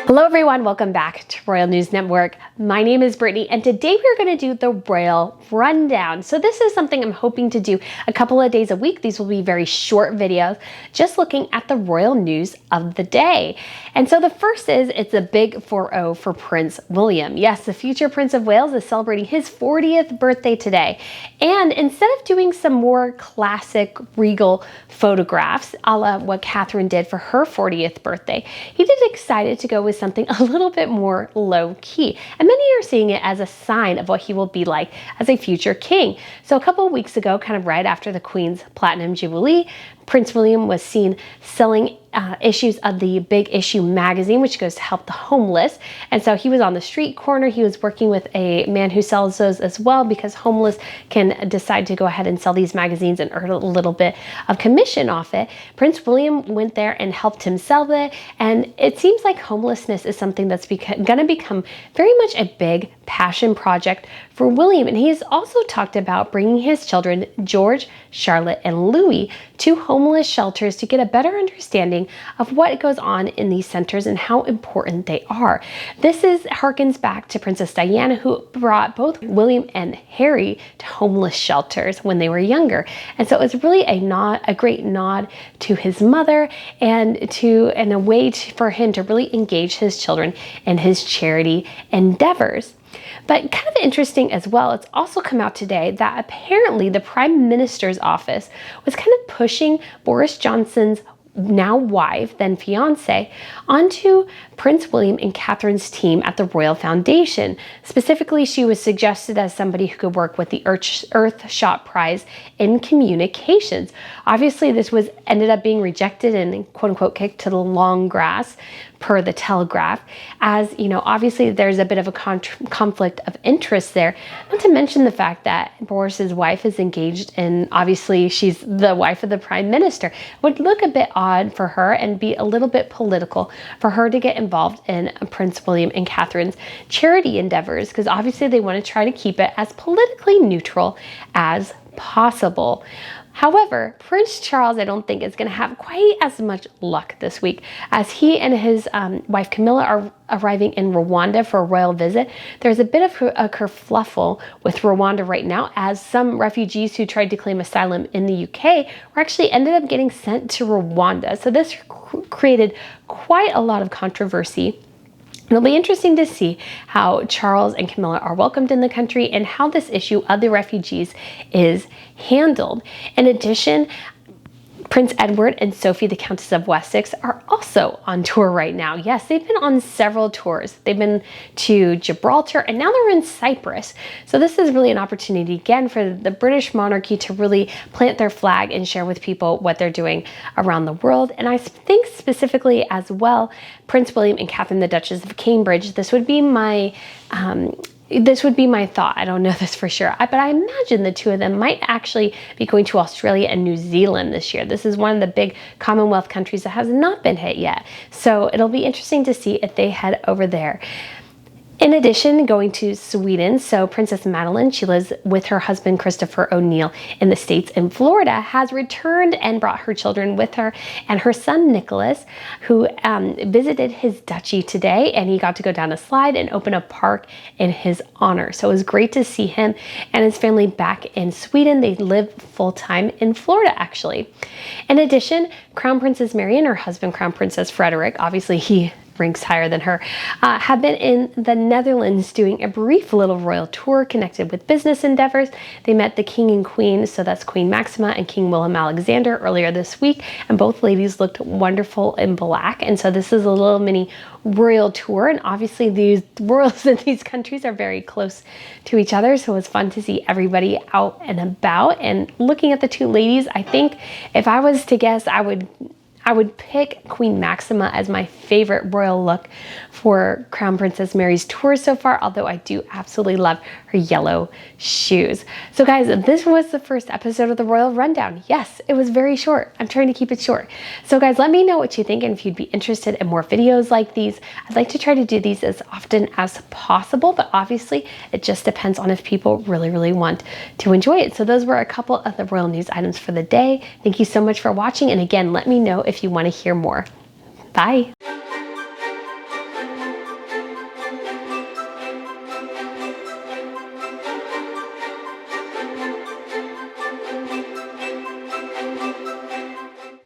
Hello everyone, welcome back to Royal News Network. My name is Brittany and today we're going to do the Royal Rundown. So this is something I'm hoping to do a couple of days a week. These will be very short videos just looking at the royal news of the day. And so the first is, it's a big 4-0 for Prince William. Yes, the future Prince of Wales is celebrating his 40th birthday today. And instead of doing some more classic regal photographs, a la what Catherine did for her 40th birthday, he decided to go with something a little bit more low-key. And many are seeing it as a sign of what he will be like as a future king. So a couple of weeks ago, kind of right after the Queen's Platinum Jubilee, Prince William was seen selling issues of the Big Issue magazine, which goes to help the homeless. And so he was on the street corner. He was working with a man who sells those as well, because homeless can decide to go ahead and sell these magazines and earn a little bit of commission off it. Prince William went there and helped him sell it. And it seems like homelessness is something that's going to become very much a big passion project for William. And he has also talked about bringing his children, George, Charlotte, and Louis, to homeless shelters to get a better understanding of what goes on in these centers and how important they are. This harkens back to Princess Diana, who brought both William and Harry to homeless shelters when they were younger. And so it's really a great nod to his mother and a way for him to really engage his children in his charity endeavors. But kind of interesting as well, it's also come out today that apparently the Prime Minister's office was kind of pushing Boris Johnson's now wife, then fiance, onto Prince William and Catherine's team at the Royal Foundation. Specifically, she was suggested as somebody who could work with the Earthshot Prize in Communications. Obviously, this ended up being rejected and quote-unquote kicked to the long grass per the Telegraph, as you know, obviously there's a bit of a conflict of interest there, not to mention the fact that Boris's wife is engaged and obviously she's the wife of the Prime Minister. It would look a bit odd for her and be a little bit political for her to get involved in Prince William and Catherine's charity endeavors, because obviously they want to try to keep it as politically neutral as possible. However, Prince Charles, I don't think, is going to have quite as much luck this week, as he and his wife Camilla are arriving in Rwanda for a royal visit. There's a bit of a kerfluffle with Rwanda right now, as some refugees who tried to claim asylum in the UK were actually ended up getting sent to Rwanda. So this created quite a lot of controversy. It'll be interesting to see how Charles and Camilla are welcomed in the country and how this issue of the refugees is handled. In addition, Prince Edward and Sophie, the Countess of Wessex, are also on tour right now. Yes, they've been on several tours. They've been to Gibraltar and now they're in Cyprus. So this is really an opportunity again for the British monarchy to really plant their flag and share with people what they're doing around the world. And I think specifically as well, Prince William and Catherine, the Duchess of Cambridge, this would be my thought. I don't know this for sure, but I imagine the two of them might actually be going to Australia and New Zealand this year. This is one of the big Commonwealth countries that has not been hit yet. So it'll be interesting to see if they head over there. In addition, going to Sweden, so Princess Madeleine, she lives with her husband Christopher O'Neill in the States, and Florida, has returned and brought her children with her, and her son Nicolas, who visited his duchy today, and he got to go down a slide and open a park in his honor. So it was great to see him and his family back in Sweden. They live full-time in Florida, actually. In addition, Crown Princess Mary and her husband, Crown Princess Frederick, obviously he ranks higher than her, have been in the Netherlands doing a brief little royal tour connected with business endeavors. They met the King and Queen, so that's Queen Maxima and King Willem-Alexander, earlier this week, and both ladies looked wonderful in black. And so this is a little mini royal tour, and obviously these royals in these countries are very close to each other, so it was fun to see everybody out and about. And looking at the two ladies, I think if I was to guess, I would pick Queen Maxima as my favorite royal look for Crown Princess Mary's tour so far, although I do absolutely love her yellow shoes. So guys, this was the first episode of the Royal Rundown. Yes, it was very short. I'm trying to keep it short. So guys, let me know what you think, and if you'd be interested in more videos like these. I'd like to try to do these as often as possible, but obviously it just depends on if people really want to enjoy it. So those were a couple of the royal news items for the day. Thank you so much for watching, and again, let me know if you want to hear more. Bye.